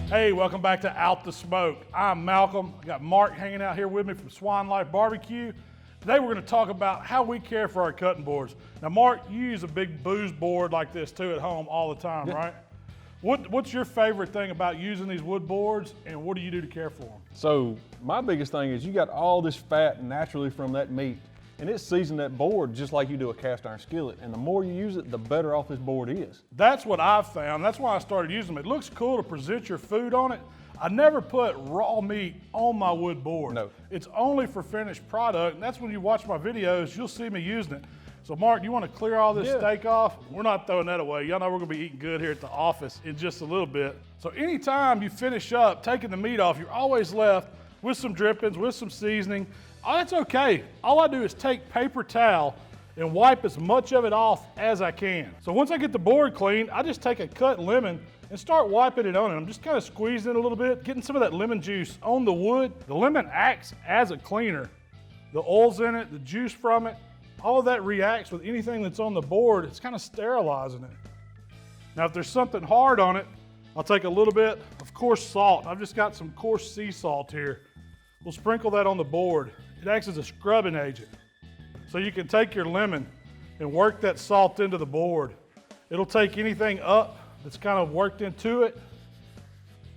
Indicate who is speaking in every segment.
Speaker 1: Hey, welcome back to Out the Smoke. I'm Malcolm. I got Mark hanging out here with me from Swine Life BBQ. Today we're going to talk about how we care for our cutting boards. Now, Mark, you use a big booze board like this too at home all the time, right? What's your favorite thing about using these wood boards, and what do you do to care for them?
Speaker 2: So my biggest thing is you got all this fat naturally from that meat, and it seasons that board just like you do a cast iron skillet. And the more you use it, the better off this board is.
Speaker 1: That's what I've found. That's why I started using them. It looks cool to present your food on it. I never put raw meat on my wood board.
Speaker 2: No.
Speaker 1: It's only for finished product, and that's when you watch my videos, you'll see me using it. So Mark, you want to clear all this steak off? We're not throwing that away. Y'all know we're gonna be eating good here at the office in just a little bit. So anytime you finish up taking the meat off, you're always left with some drippings, with some seasoning. Oh, that's okay. All I do is take paper towel and wipe as much of it off as I can. So once I get the board clean, I just take a cut lemon and start wiping it on it. I'm just kind of squeezing it a little bit, getting some of that lemon juice on the wood. The lemon acts as a cleaner. The oil's in it, the juice from it, all of that reacts with anything that's on the board. It's kind of sterilizing it. Now, if there's something hard on it, I'll take a little bit of coarse salt. I've just got some coarse sea salt here. We'll sprinkle that on the board. It acts as a scrubbing agent. So you can take your lemon and work that salt into the board. It'll take anything up that's kind of worked into it.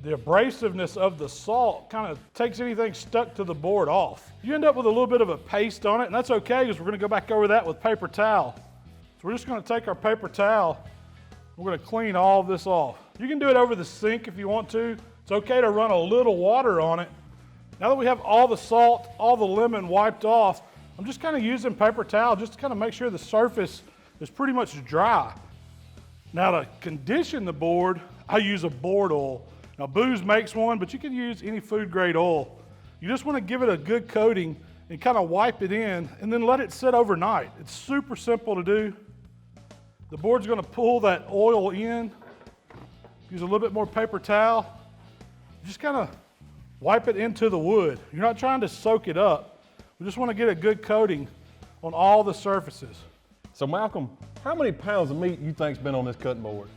Speaker 1: The abrasiveness of the salt kind of takes anything stuck to the board off. You end up with a little bit of a paste on it, and that's okay because we're gonna go back over that with paper towel. So we're just gonna take our paper towel, we're gonna clean all of this off. You can do it over the sink if you want to. It's okay to run a little water on it. Now that we have all the salt, all the lemon wiped off, I'm just kind of using paper towel just to kind of make sure the surface is pretty much dry. Now to condition the board, I use a board oil. Now Booz makes one, but you can use any food grade oil. You just want to give it a good coating and kind of wipe it in and then let it sit overnight. It's super simple to do. The board's going to pull that oil in. Use a little bit more paper towel. Just kind of wipe it into the wood. You're not trying to soak it up. We just want to get a good coating on all the surfaces.
Speaker 2: So Malcolm, how many pounds of meat you think's been on this cutting board?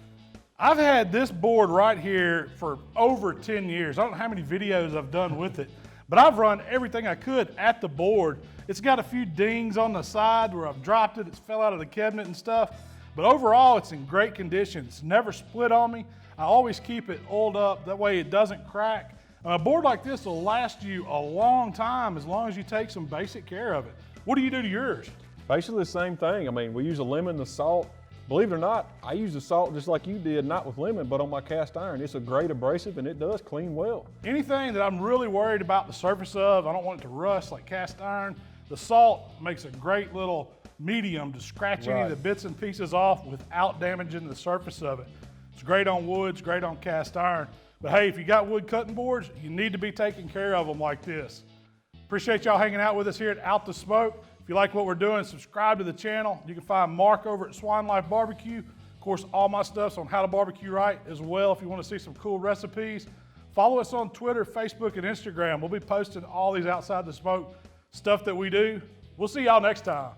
Speaker 1: I've had this board right here for over 10 years. I don't know how many videos I've done with it, but I've run everything I could at the board. It's got a few dings on the side where I've dropped it, it's fell out of the cabinet and stuff, but overall it's in great condition. It's never split on me. I always keep it oiled up, that way it doesn't crack. A board like this will last you a long time as long as you take some basic care of it. What do you do to yours?
Speaker 2: Basically the same thing. I mean, we use a lemon, the salt. Believe it or not, I use the salt just like you did, not with lemon, but on my cast iron. It's a great abrasive and it does clean well.
Speaker 1: Anything that I'm really worried about the surface of, I don't want it to rust like cast iron, the salt makes a great little medium to scratch any of the bits and pieces off without damaging the surface of it. It's great on wood, it's great on cast iron. But hey, if you got wood cutting boards, you need to be taking care of them like this. Appreciate y'all hanging out with us here at Out the Smoke. If you like what we're doing, subscribe to the channel. You can find Mark over at Swine Life BBQ. Of course, all my stuff's on HowtoBBQRight as well if you want to see some cool recipes. Follow us on Twitter, Facebook, and Instagram. We'll be posting all these Outside the Smoke stuff that we do. We'll see y'all next time.